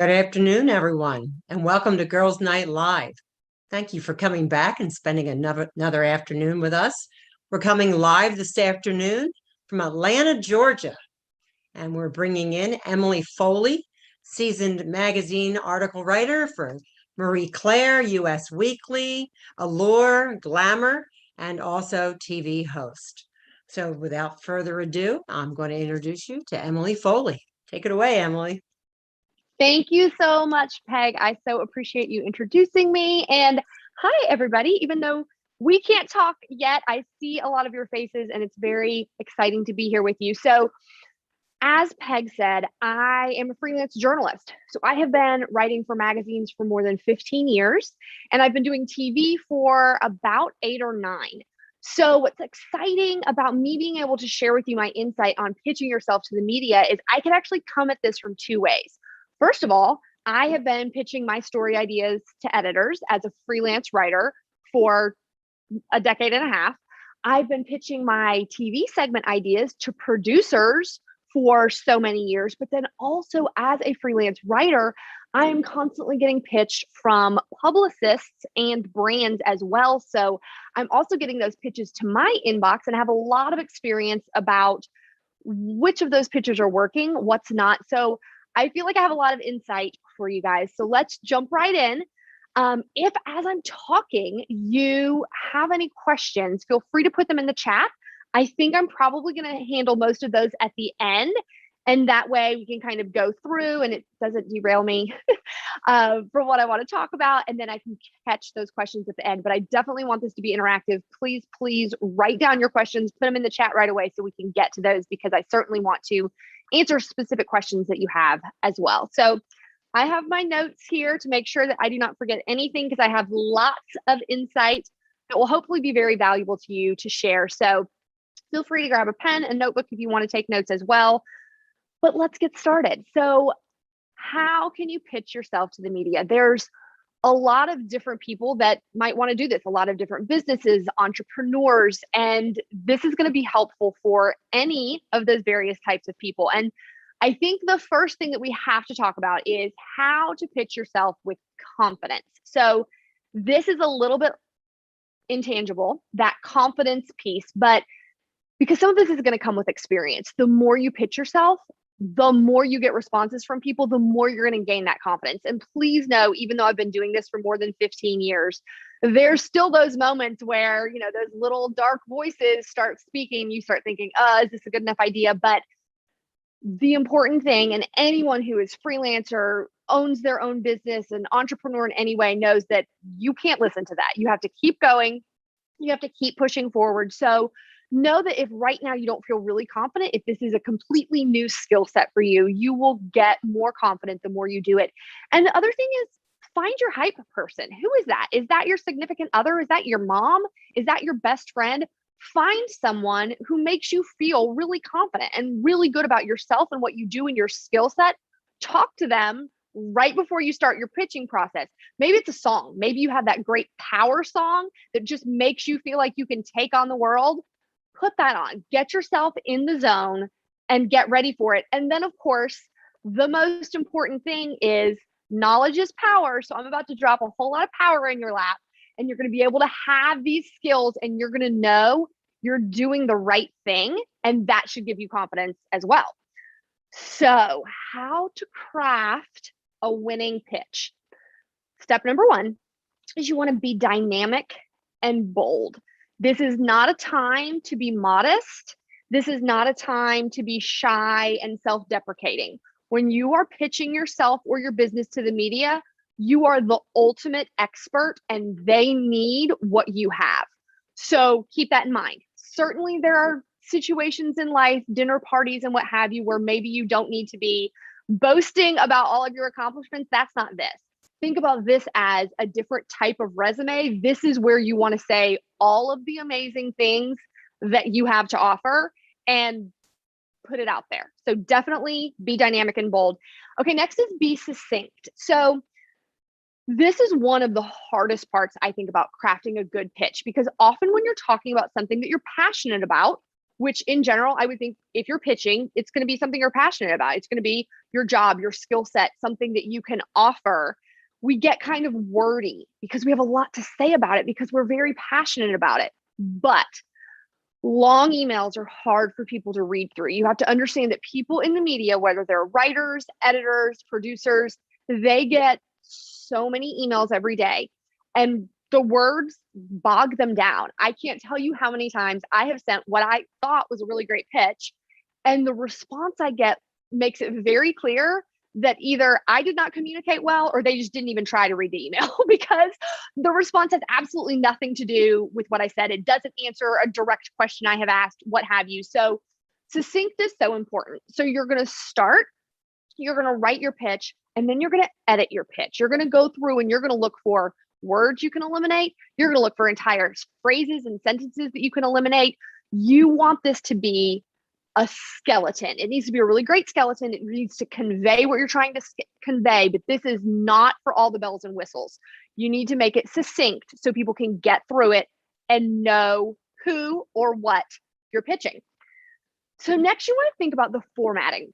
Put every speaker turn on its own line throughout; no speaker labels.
Good afternoon, everyone, and welcome to Girls Night Live. Thank you for coming back and spending another afternoon with us. We're coming live this afternoon from Atlanta, Georgia, and we're bringing in Emily Foley, seasoned magazine article writer for Marie Claire, US Weekly, Allure, Glamour, and also TV host. So without further ado, I'm going to introduce you to Emily Foley. Take it away, Emily.
Thank you so much, Peg. I so appreciate you introducing me. And hi, everybody. Even though we can't talk yet, I see a lot of your faces and it's very exciting to be here with you. So as Peg said, I am a freelance journalist. So I have been writing for magazines for more than 15 years, and I've been doing TV for about 8 or 9. So what's exciting about me being able to share with you my insight on pitching yourself to the media is I can actually come at this from 2 ways. First of all, I have been pitching my story ideas to editors as a freelance writer for a decade and a half. I've been pitching my TV segment ideas to producers for so many years, but then also as a freelance writer, I am constantly getting pitched from publicists and brands as well. So I'm also getting those pitches to my inbox and have a lot of experience about which of those pitches are working, what's not. So I feel like I have a lot of insight for you guys. So let's jump right in. If as I'm talking, you have any questions, feel free to put them in the chat. I think I'm probably going to handle most of those at the end. And that way we can kind of go through and it doesn't derail me from what I want to talk about. And then I can catch those questions at the end. But I definitely want this to be interactive. Please write down your questions, put them in the chat right away so we can get to those, because I certainly want to answer specific questions that you have as well. So I have my notes here to make sure that I do not forget anything, because I have lots of insight that will hopefully be very valuable to you to share. So feel free to grab a pen and notebook if you want to take notes as well. But let's get started. So how can you pitch yourself to the media? There's a lot of different people that might want to do this, a lot of different businesses, entrepreneurs, and this is going to be helpful for any of those various types of people. And I think the first thing that we have to talk about is how to pitch yourself with confidence. So this is a little bit intangible, that confidence piece, but because some of this is going to come with experience. The more you pitch yourself, the more you get responses from people, the more you're going to gain that confidence. And please know, even though I've been doing this for more than 15 years, there's still those moments where, those little dark voices start speaking. You start thinking, is this a good enough idea? But the important thing, and anyone who is freelancer, owns their own business, an entrepreneur in any way, knows that you can't listen to that. You have to keep going. You have to keep pushing forward. So know that if right now you don't feel really confident, if this is a completely new skill set for you, you will get more confident the more you do it. And the other thing is, find your hype person. Who is that? Is that your significant other? Is that your mom? Is that your best friend? Find someone who makes you feel really confident and really good about yourself and what you do in your skill set. Talk to them right before you start your pitching process. Maybe it's a song. Maybe you have that great power song that just makes you feel like you can take on the world. Put that on, get yourself in the zone and get ready for it. And then, of course, the most important thing is knowledge is power. So I'm about to drop a whole lot of power in your lap, and you're going to be able to have these skills, and you're going to know you're doing the right thing. And that should give you confidence as well. So how to craft a winning pitch? Step number 1 is you want to be dynamic and bold. This is not a time to be modest. This is not a time to be shy and self-deprecating. When you are pitching yourself or your business to the media, you are the ultimate expert and they need what you have. So keep that in mind. Certainly there are situations in life, dinner parties and what have you, where maybe you don't need to be boasting about all of your accomplishments. That's not this. Think about this as a different type of resume. This is where you want to say all of the amazing things that you have to offer and put it out there. So definitely be dynamic and bold. Okay, next is be succinct. So this is one of the hardest parts, I think, about crafting a good pitch, because often when you're talking about something that you're passionate about, which in general, I would think if you're pitching, it's going to be something you're passionate about. It's going to be your job, your skill set, something that you can offer. We get kind of wordy because we have a lot to say about it because we're very passionate about it. But long emails are hard for people to read through. You have to understand that people in the media, whether they're writers, editors, producers, they get so many emails every day and the words bog them down. I can't tell you how many times I have sent what I thought was a really great pitch, and the response I get makes it very clear that either I did not communicate well or they just didn't even try to read the email because the response has absolutely nothing to do with what I said. It doesn't answer a direct question I have asked, what have you. So succinct is so important. So you're going to start, you're going to write your pitch, and then you're going to edit your pitch. You're going to go through and you're going to look for words you can eliminate. You're going to look for entire phrases and sentences that you can eliminate. You want this to be a skeleton. It needs to be a really great skeleton. It needs to convey what you're trying to convey, but this is not for all the bells and whistles. You need to make it succinct so people can get through it and know who or what you're pitching. So next you want to think about the formatting.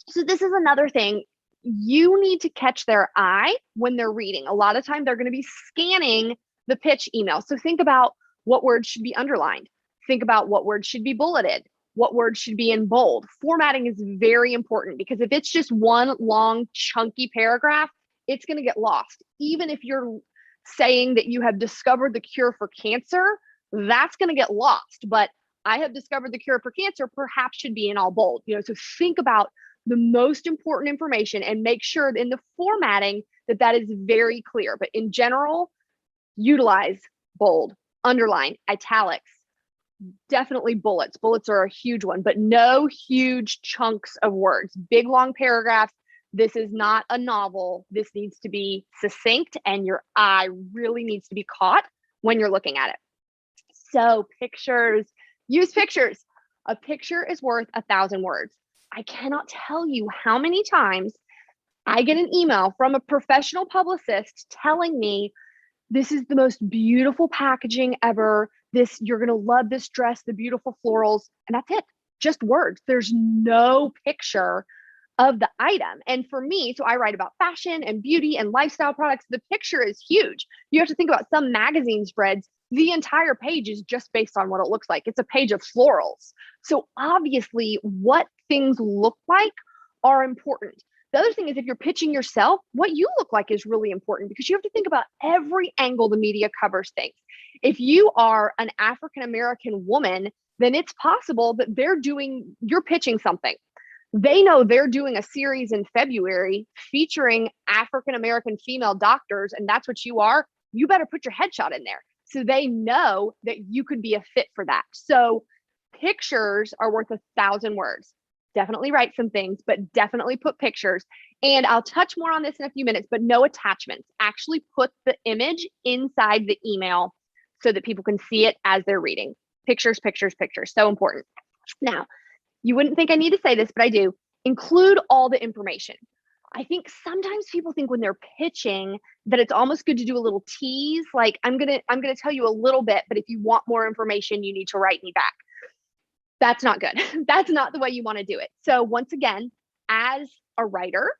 So this is another thing. You need to catch their eye when they're reading. A lot of time they're going to be scanning the pitch email. So think about what words should be underlined. Think about what words should be bulleted. What words should be in bold. Formatting is very important because if it's just one long chunky paragraph, it's going to get lost. Even if you're saying that you have discovered the cure for cancer, that's going to get lost. But I have discovered the cure for cancer perhaps should be in all bold. So think about the most important information and make sure in the formatting that that is very clear. But in general, utilize bold, underline, italics, definitely bullets. Bullets are a huge one, but no huge chunks of words, big long paragraphs. This is not a novel. This needs to be succinct and your eye really needs to be caught when you're looking at it. So pictures, use pictures. A picture is worth 1,000 words. I cannot tell you how many times I get an email from a professional publicist telling me this is the most beautiful packaging ever. You're going to love this dress, the beautiful florals, and that's it. Just words. There's no picture of the item. And for me, so I write about fashion and beauty and lifestyle products. The picture is huge. You have to think about some magazine spreads. The entire page is just based on what it looks like. It's a page of florals. So obviously what things look like are important. The other thing is if you're pitching yourself, what you look like is really important because you have to think about every angle the media covers things. If you are an African-American woman, then it's possible that you're pitching something. They know they're doing a series in February featuring African-American female doctors, and that's what you are. You better put your headshot in there. So they know that you could be a fit for that. So pictures are worth 1,000 words. Definitely write some things, but definitely put pictures. And I'll touch more on this in a few minutes, but no attachments. Actually put the image inside the email so that people can see it as they're reading. Pictures, pictures, pictures. So important. Now, you wouldn't think I need to say this, but I do. Include all the information. I think sometimes people think when they're pitching that it's almost good to do a little tease, like I'm gonna tell you a little bit, but if you want more information, you need to write me back. That's not good. That's not the way you want to do it. So once again, as a writer,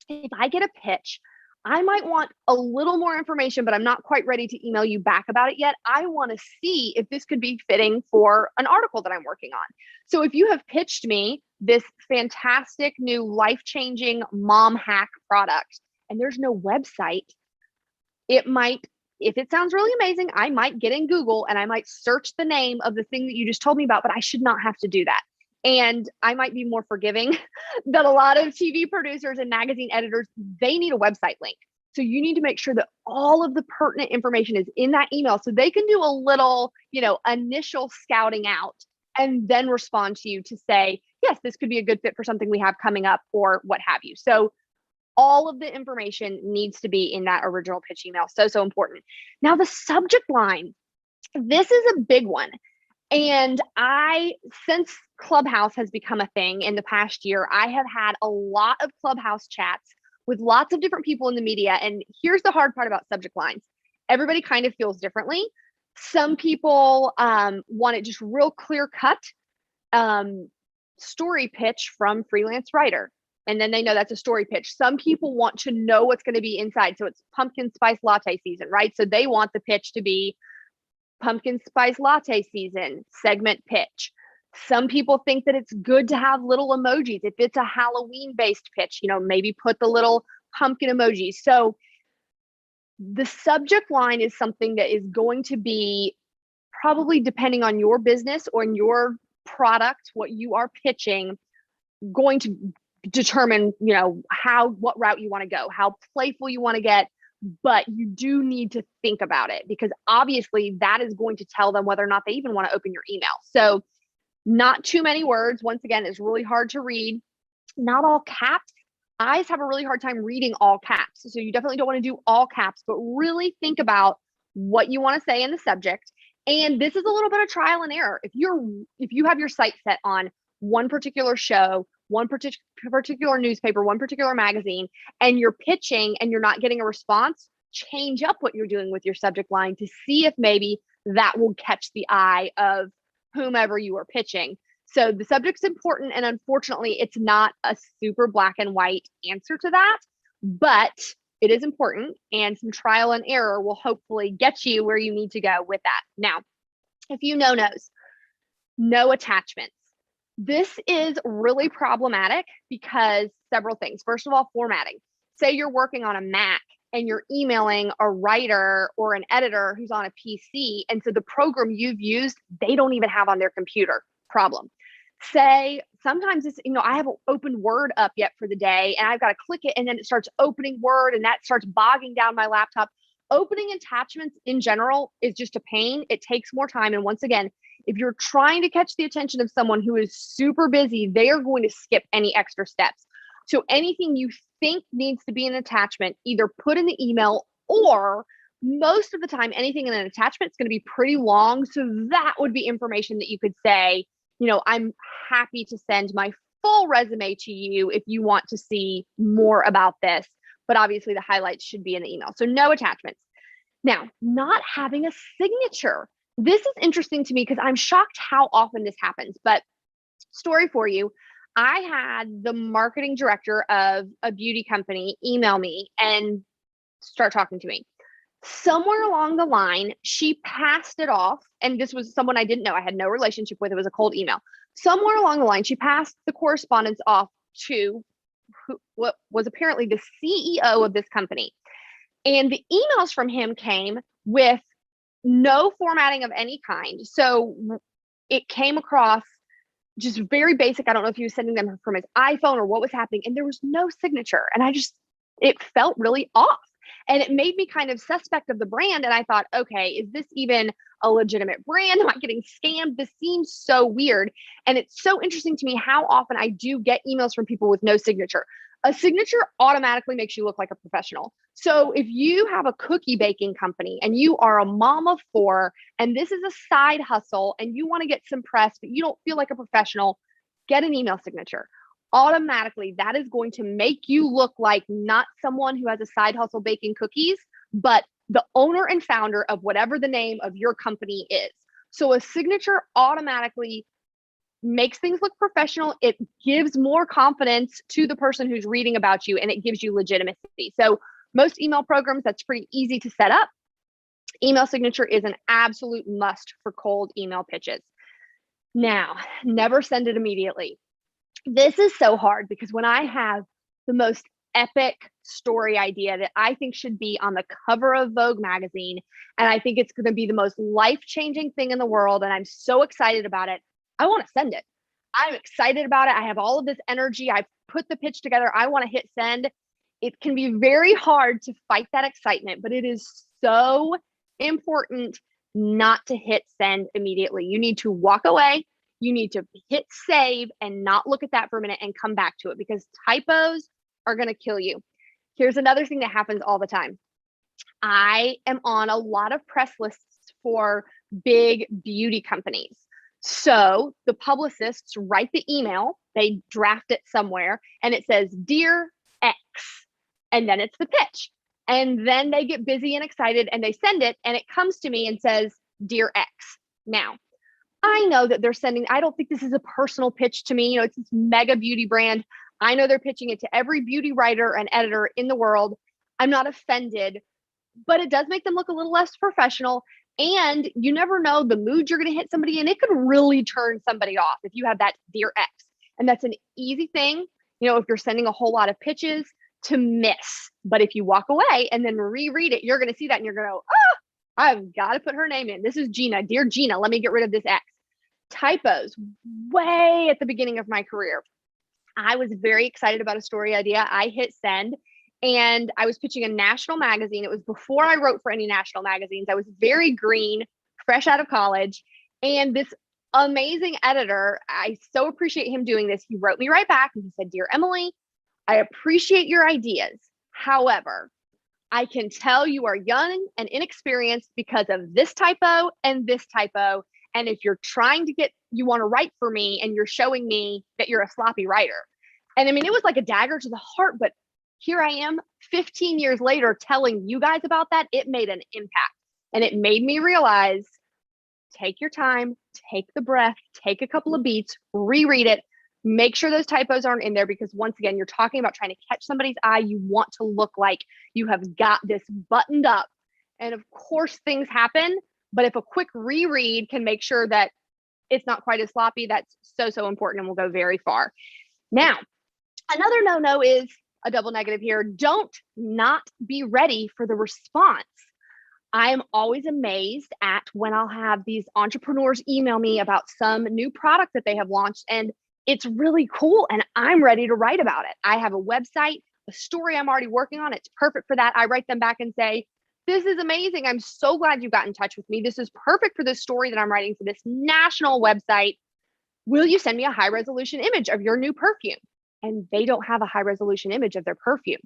if I get a pitch, I might want a little more information, but I'm not quite ready to email you back about it yet. I want to see if this could be fitting for an article that I'm working on. So if you have pitched me this fantastic new life-changing mom hack product and there's no website, if it sounds really amazing, I might get in Google and I might search the name of the thing that you just told me about, but I should not have to do that. And I might be more forgiving than a lot of TV producers and magazine editors. They need a website link. So you need to make sure that all of the pertinent information is in that email so they can do a little, initial scouting out and then respond to you to say, yes, this could be a good fit for something we have coming up or what have you. So all of the information needs to be in that original pitch email. So, so important. Now the subject line, this is a big one. And since Clubhouse has become a thing in the past year, I have had a lot of Clubhouse chats with lots of different people in the media. And here's the hard part about subject lines. Everybody kind of feels differently. Some people want it just real clear cut. story pitch from freelance writer. And then they know that's a story pitch. Some people want to know what's going to be inside. So it's pumpkin spice latte season, right? So they want the pitch to be pumpkin spice latte season segment pitch. Some people think that it's good to have little emojis. If it's a Halloween based pitch, maybe put the little pumpkin emoji. So the subject line is something that is going to be probably, depending on your business or in your product, what you are pitching, going to determine, what route you want to go, how playful you want to get. But you do need to think about it, because obviously that is going to tell them whether or not they even want to open your email. So not too many words. Once again, it's really hard to read. Not all caps. Eyes have a really hard time reading all caps. So you definitely don't want to do all caps, but really think about what you want to say in the subject. And this is a little bit of trial and error. If you have your sight set on one particular show, one particular newspaper, one particular magazine, and you're pitching and you're not getting a response, change up what you're doing with your subject line to see if maybe that will catch the eye of whomever you are pitching. So the subject's important, and unfortunately, it's not a super black and white answer to that, but it is important, and some trial and error will hopefully get you where you need to go with that. Now, if you knows, no attachments. This is really problematic because several things. First of all, formatting. Say you're working on a Mac and you're emailing a writer or an editor who's on a PC, and so the program you've used, they don't even have on their computer. Problem. Say sometimes it's, I haven't opened Word up yet for the day, and I've got to click it, and then it starts opening Word, and that starts bogging down my laptop. Opening attachments in general is just a pain. It takes more time. And once again, if you're trying to catch the attention of someone who is super busy, they are going to skip any extra steps. So anything you think needs to be an attachment, either put in the email, or most of the time, anything in an attachment is going to be pretty long. So that would be information that you could say, I'm happy to send my full resume to you if you want to see more about this. But obviously the highlights should be in the email. So no attachments. Now, not having a signature. This is interesting to me because I'm shocked how often this happens. But story for you, I had the marketing director of a beauty company email me and start talking to me. Somewhere along the line, she passed it off. And this was someone I didn't know. I had no relationship with. It was a cold email. Somewhere along the line, she passed the correspondence off to what was apparently the CEO of this company. And the emails from him came with no formatting of any kind. So it came across just very basic. I don't know if he was sending them from his iPhone or what was happening. And there was no signature. And it felt really off. And it made me kind of suspect of the brand. And I thought, okay, is this even a legitimate brand? Am I getting scammed? This seems so weird. And it's so interesting to me how often I do get emails from people with no signature. A signature automatically makes you look like a professional. So if you have a cookie baking company and you are a mom of 4, and this is a side hustle and you want to get some press, but you don't feel like a professional, get an email signature. Automatically, that is going to make you look like not someone who has a side hustle baking cookies, but the owner and founder of whatever the name of your company is. So a signature automatically makes things look professional. It gives more confidence to the person who's reading about you, and it gives you legitimacy. So most email programs, that's pretty easy to set up. Email signature is an absolute must for cold email pitches. Now, never send it immediately. This is so hard because when I have the most epic story idea that I think should be on the cover of Vogue magazine, and I think it's going to be the most life-changing thing in the world, and I'm so excited about it, I want to send it. I'm excited about it. I have all of this energy. I've put the pitch together. I want to hit send. It can be very hard to fight that excitement, but it is so important not to hit send immediately. You need to walk away. You need to hit save and not look at that for a minute and come back to it, because typos are going to kill you. Here's another thing that happens all the time. I am on a lot of press lists for big beauty companies. So the publicists write the email, they draft it somewhere, and it says, "Dear X," and then it's the pitch. And then they get busy and excited and they send it, and it comes to me and says, "Dear X." Now, I know that they're sending, I don't think this is a personal pitch to me. It's this mega beauty brand. I know they're pitching it to every beauty writer and editor in the world. I'm not offended, but it does make them look a little less professional. And you never know the mood you're going to hit somebody in. It could really turn somebody off if you have that Dear X. And that's an easy thing, if you're sending a whole lot of pitches, to miss. But if you walk away and then reread it, you're going to see that and you're going to go, oh, I've got to put her name in. This is Gina. Dear Gina, let me get rid of this X. Typos, way at the beginning of my career. I was very excited about a story idea. I hit send and I was pitching a national magazine. It was before I wrote for any national magazines. I was very green, fresh out of college. And this amazing editor, I so appreciate him doing this. He wrote me right back and he said, Dear Emily, I appreciate your ideas. However, I can tell you are young and inexperienced because of this typo and this typo. And if you're trying to you want to write for me and you're showing me that you're a sloppy writer. And I mean, it was like a dagger to the heart, but here I am 15 years later telling you guys about that. It made an impact and it made me realize, take your time, take the breath, take a couple of beats, reread it, make sure those typos aren't in there, because once again, you're talking about trying to catch somebody's eye. You want to look like you have got this buttoned up. And of course things happen, but if a quick reread can make sure that it's not quite as sloppy, that's so, so important and will go very far. Now, another no-no is a double negative here. Don't not be ready for the response. I'm always amazed at when I'll have these entrepreneurs email me about some new product that they have launched and it's really cool and I'm ready to write about it. I have a website, a story I'm already working on. It's perfect for that. I write them back and say, this is amazing. I'm so glad you got in touch with me. This is perfect for this story that I'm writing for this national website. Will you send me a high resolution image of your new perfume? And they don't have a high resolution image of their perfume.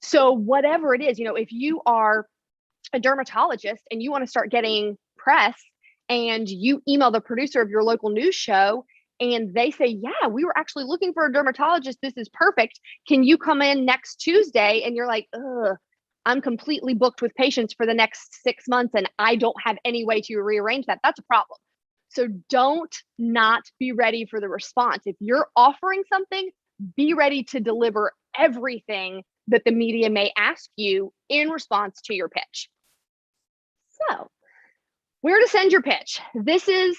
So whatever it is, if you are a dermatologist and you want to start getting press and you email the producer of your local news show and they say, yeah, we were actually looking for a dermatologist. This is perfect. Can you come in next Tuesday? And you're like, ugh, I'm completely booked with patients for the next 6 months and I don't have any way to rearrange that. That's a problem. So don't not be ready for the response. If you're offering something, be ready to deliver everything that the media may ask you in response to your pitch. So, where to send your pitch? This is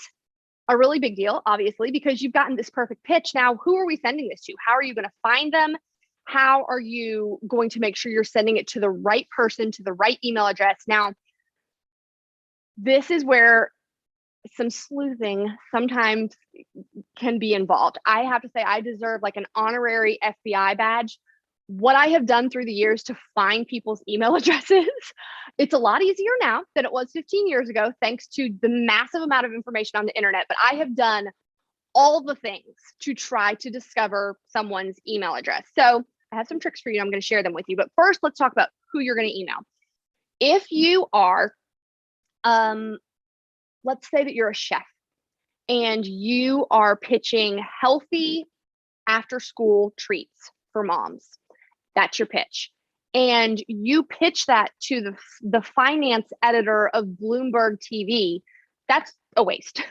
a really big deal, obviously, because you've gotten this perfect pitch. Now, who are we sending this to? How are you going to find them? How are you going to make sure you're sending it to the right person, to the right email address? Now, this is where some sleuthing sometimes can be involved. I have to say, I deserve like an honorary FBI badge. What I have done through the years to find people's email addresses, it's a lot easier now than it was 15 years ago, thanks to the massive amount of information on the internet. But I have done all the things to try to discover someone's email address. So I have some tricks for you. I'm going to share them with you. But first, let's talk about who you're going to email. If you are, let's say that you're a chef and you are pitching healthy after school treats for moms. That's your pitch. And you pitch that to the finance editor of Bloomberg TV. That's a waste.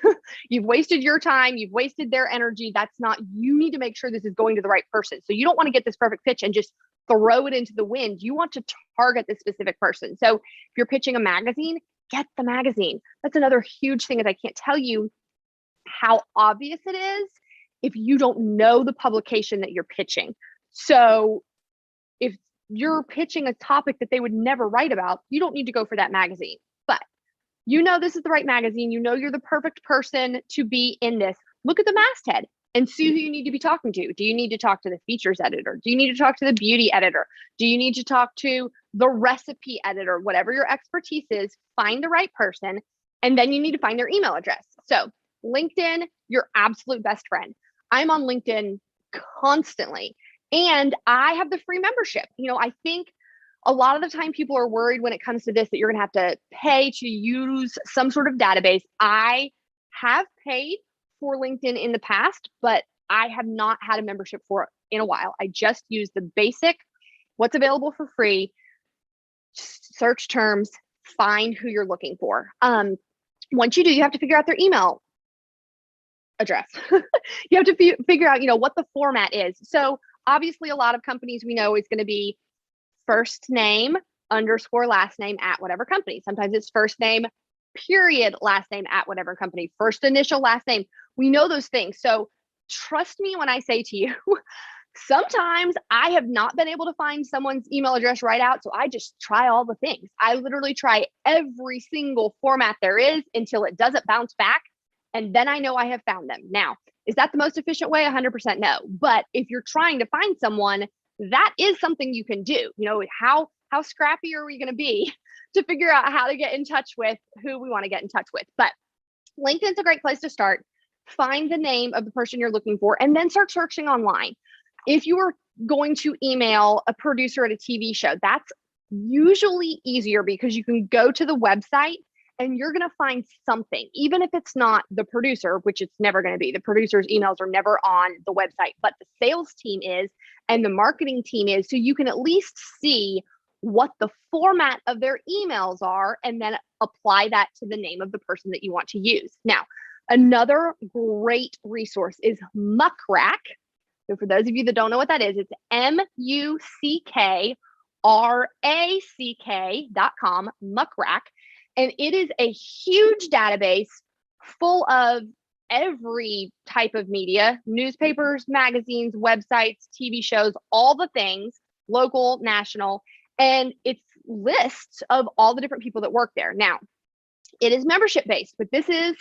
You've wasted your time. You've wasted their energy. You need to make sure this is going to the right person. So you don't want to get this perfect pitch and just throw it into the wind. You want to target this specific person. So if you're pitching a magazine, get the magazine. That's another huge thing, is I can't tell you how obvious it is if you don't know the publication that you're pitching. So if you're pitching a topic that they would never write about, you don't need to go for that magazine. But this is the right magazine. You're the perfect person to be in this. Look at the masthead and see who you need to be talking to. Do you need to talk to the features editor? Do you need to talk to the beauty editor? Do you need to talk to the recipe editor? Whatever your expertise is, find the right person. And then you need to find their email address. So LinkedIn, your absolute best friend. I'm on LinkedIn constantly. And I have the free membership. I think a lot of the time people are worried when it comes to this that you're going to have to pay to use some sort of database. I have paid for LinkedIn in the past, but I have not had a membership for it in a while. I just use the basic, what's available for free, search terms, find who you're looking for. Once you do, you have to figure out their email. address. You have to figure out, what the format is. So obviously a lot of companies we know is going to be first name underscore last name at whatever company. Sometimes it's first name period last name at whatever company, first initial last name. We know those things. So trust me when I say to you, sometimes I have not been able to find someone's email address right out. So I just try all the things. I literally try every single format there is until it doesn't bounce back. And then I know I have found them. Now, is that the most efficient way? 100% no. But if you're trying to find someone, that is something you can do. How scrappy are we going to be to figure out how to get in touch with who we want to get in touch with? But LinkedIn's a great place to start. Find the name of the person you're looking for and then start searching online. If you are going to email a producer at a TV show, that's usually easier because you can go to the website and you're going to find something, even if it's not the producer, which it's never going to be. The producer's emails are never on the website, but the sales team is and the marketing team is. So you can at least see what the format of their emails are and then apply that to the name of the person that you want to use. Now, another great resource is Muckrack. So for those of you that don't know what that is, it's muckrack.com, Muckrack. And it is a huge database full of every type of media, newspapers, magazines, websites, TV shows, all the things, local, national, and it's lists of all the different people that work there. Now, it is membership based, but this is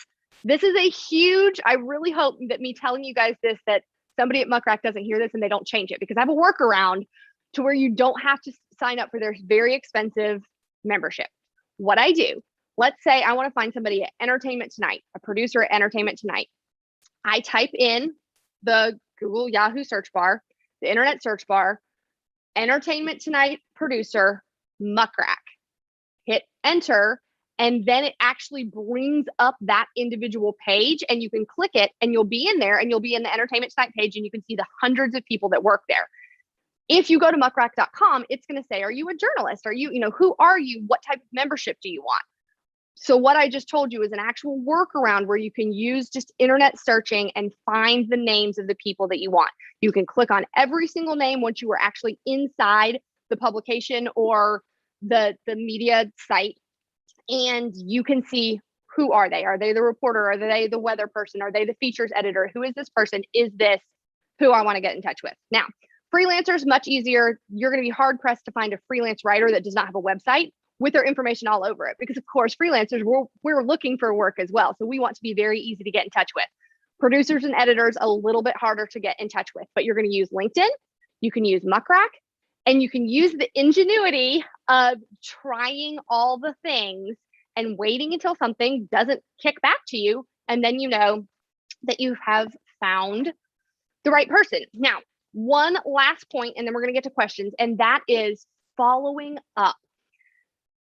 a huge, I really hope that me telling you guys this, that somebody at Muckrack doesn't hear this and they don't change it, because I have a workaround to where you don't have to sign up for their very expensive membership. What I do, let's say I want to find somebody at Entertainment Tonight, a producer at Entertainment Tonight. I type in the Google Yahoo search bar, the internet search bar, Entertainment Tonight producer, Muckrack. Hit enter, and then it actually brings up that individual page and you can click it and you'll be in there and you'll be in the Entertainment Tonight page and you can see the hundreds of people that work there. If you go to muckrack.com, it's going to say, are you a journalist? Are you, who are you? What type of membership do you want? So what I just told you is an actual workaround where you can use just internet searching and find the names of the people that you want. You can click on every single name once you are actually inside the publication or the media site, and you can see, who are they? Are they the reporter? Are they the weather person? Are they the features editor? Who is this person? Is this who I want to get in touch with? Now, freelancers, much easier. You're going to be hard pressed to find a freelance writer that does not have a website with their information all over it, because of course, freelancers, we're looking for work as well. So we want to be very easy to get in touch with. Producers and editors, a little bit harder to get in touch with, but you're going to use LinkedIn, you can use Muckrack, and you can use the ingenuity of trying all the things and waiting until something doesn't kick back to you. And then you know that you have found the right person. Now, one last point, and then we're going to get to questions, and that is following up.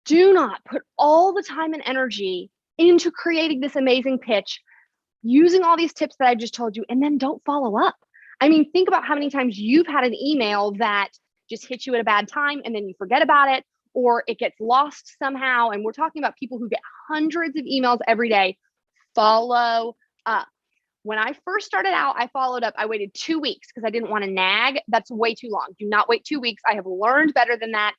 Do not put all the time and energy into creating this amazing pitch, using all these tips that I just told you, and then don't follow up. I mean, think about how many times you've had an email that just hits you at a bad time and then you forget about it, or it gets lost somehow. And we're talking about people who get hundreds of emails every day. Follow up. When I first started out, I followed up. I waited 2 weeks because I didn't want to nag. That's way too long. Do not wait 2 weeks. I have learned better than that.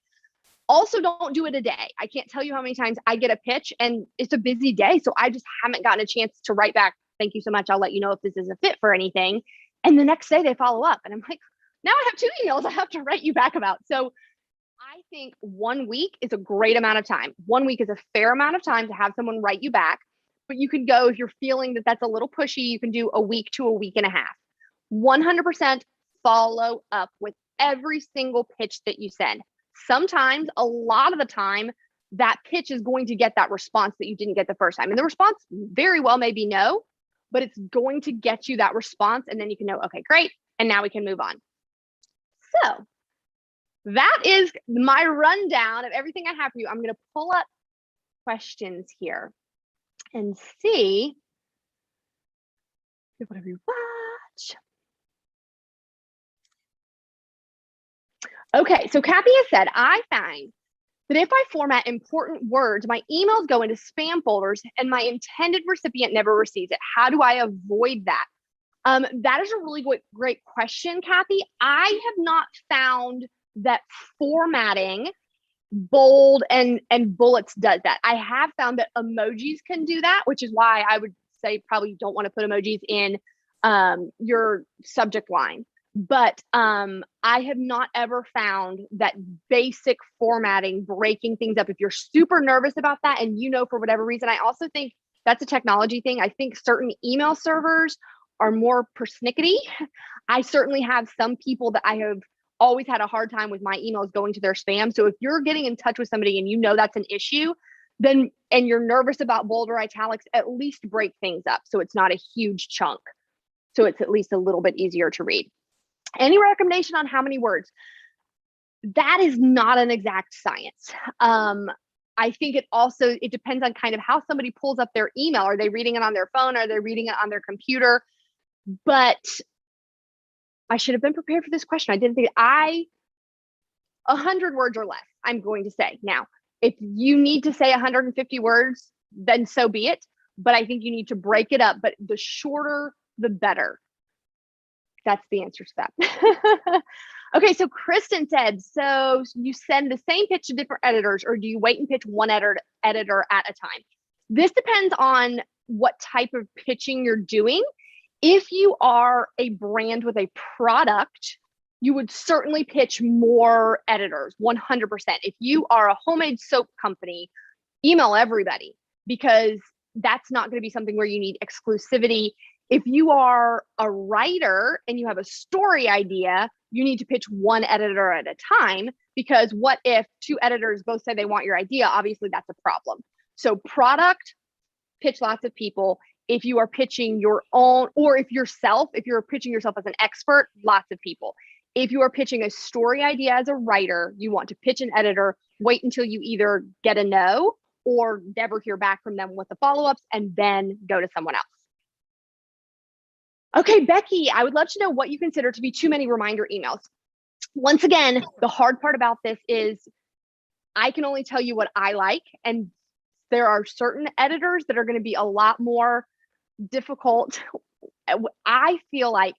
Also, don't do it a day. I can't tell you how many times I get a pitch and it's a busy day. So I just haven't gotten a chance to write back, thank you so much, I'll let you know if this is a fit for anything. And the next day they follow up and I'm like, now I have 2 emails I have to write you back about. So I think 1 week is a great amount of time. 1 week is a fair amount of time to have someone write you back, but you could go, if you're feeling that that's a little pushy, you can do a week to a week and a half. 100% follow up with every single pitch that you send. Sometimes, a lot of the time, that pitch is going to get that response that you didn't get the first time. And the response very well may be no, but it's going to get you that response. And then you can know, okay, great. And now we can move on. So that is my rundown of everything I have for you. I'm going to pull up questions here and see whatever you watch. Okay, so Kathy has said, I find that if I format important words, my emails go into spam folders and my intended recipient never receives it. How do I avoid that? That is a really great question, Kathy. I have not found that formatting bold and bullets does that. I have found that emojis can do that, which is why I would say probably don't want to put emojis in your subject line. But I have not ever found that basic formatting breaking things up. If you're super nervous about that and for whatever reason, I also think that's a technology thing. I think certain email servers are more persnickety. I certainly have some people that I have always had a hard time with my emails going to their spam. So if you're getting in touch with somebody and that's an issue, then, and you're nervous about bold or italics, at least break things up so it's not a huge chunk. So it's at least a little bit easier to read. Any recommendation on how many words? That is not an exact science. I think it depends on kind of how somebody pulls up their email. Are they reading it on their phone? Are they reading it on their computer? But I should have been prepared for this question. I didn't think 100 words or less, I'm going to say. Now, if you need to say 150 words, then so be it. But I think you need to break it up. But the shorter, the better. That's the answer to that. Okay, so Kristen said, so you send the same pitch to different editors, or do you wait and pitch one editor at a time? This depends on what type of pitching you're doing. If you are a brand with a product, you would certainly pitch more editors, 100%. If you are a homemade soap company, email everybody, because that's not going to be something where you need exclusivity. If you are a writer and you have a story idea, you need to pitch one editor at a time, because what if two editors both say they want your idea? Obviously, that's a problem. So product, pitch lots of people. If you are pitching your own, or if you're pitching yourself as an expert, lots of people. If you are pitching a story idea as a writer, you want to pitch an editor, wait until you either get a no or never hear back from them with the follow-ups, and then go to someone else. Okay, Becky, I would love to know what you consider to be too many reminder emails. Once again, the hard part about this is I can only tell you what I like, and there are certain editors that are going to be a lot more difficult. I feel like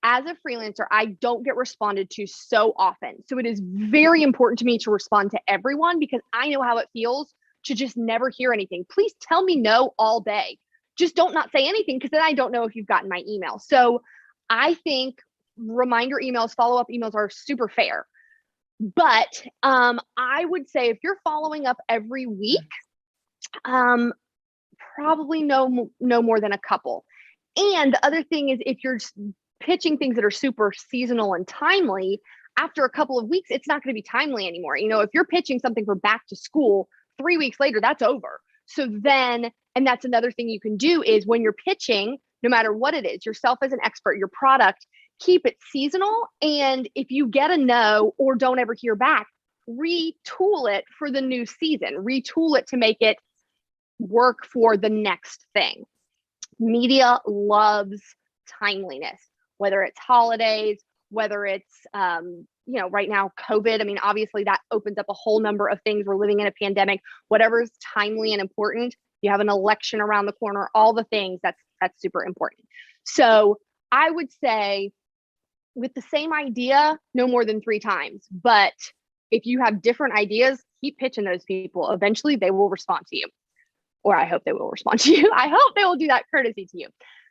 as a freelancer, I don't get responded to so often. So it is very important to me to respond to everyone, because I know how it feels to just never hear anything. Please tell me no all day. Just don't not say anything, because then I don't know if you've gotten my email. So I think reminder emails, follow-up emails are super fair. But I would say if you're following up every week, probably no more than a couple. And the other thing is, if you're pitching things that are super seasonal and timely, after a couple of weeks, it's not going to be timely anymore. If you're pitching something for back to school, 3 weeks later, that's over. So then, and that's another thing you can do, is when you're pitching, no matter what it is, yourself as an expert, your product, keep it seasonal. And if you get a no or don't ever hear back, retool it for the new season, retool it to make it work for the next thing. Media loves timeliness, whether it's holidays, whether it's, right now, COVID. I mean, obviously that opens up a whole number of things. We're living in a pandemic, whatever's timely and important. You have an election around the corner, all the things that's super important. So I would say with the same idea, no more than 3 times. But if you have different ideas, keep pitching those people. Eventually they will respond to you. Or I hope they will respond to you. I hope they will do that courtesy to you.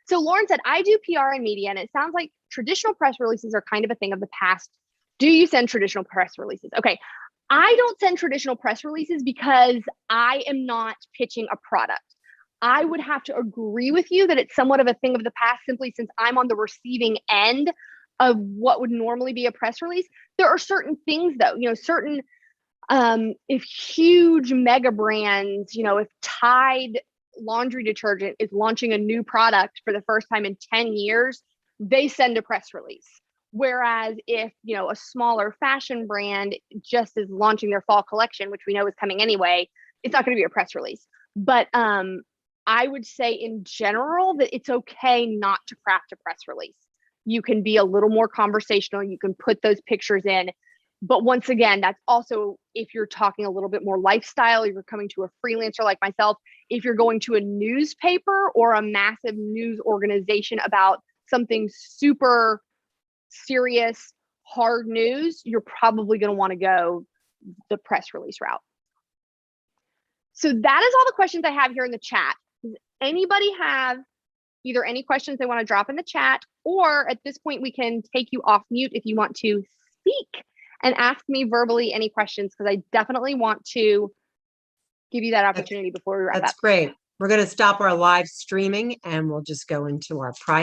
So Lauren said, I do PR and media, and it sounds like traditional press releases are kind of a thing of the past. Do you send traditional press releases? Okay, I don't send traditional press releases because I am not pitching a product. I would have to agree with you that it's somewhat of a thing of the past, simply since I'm on the receiving end of what would normally be a press release. There are certain things though, certain, if huge mega brands, if Tide laundry detergent is launching a new product for the first time in 10 years, they send a press release. Whereas if, a smaller fashion brand just is launching their fall collection, which we know is coming anyway, it's not going to be a press release. But I would say in general that it's okay not to craft a press release. You can be a little more conversational. You can put those pictures in. But once again, that's also if you're talking a little bit more lifestyle, if you're coming to a freelancer like myself, if you're going to a newspaper or a massive news organization about something super serious, hard news, you're probably going to want to go the press release route. So that is all the questions I have here in the chat. Does anybody have either any questions they want to drop in the chat, or at this point, we can take you off mute if you want to speak and ask me verbally any questions, because I definitely want to give you that opportunity before we wrap up.
That's great. We're going to stop our live streaming and we'll just go into our private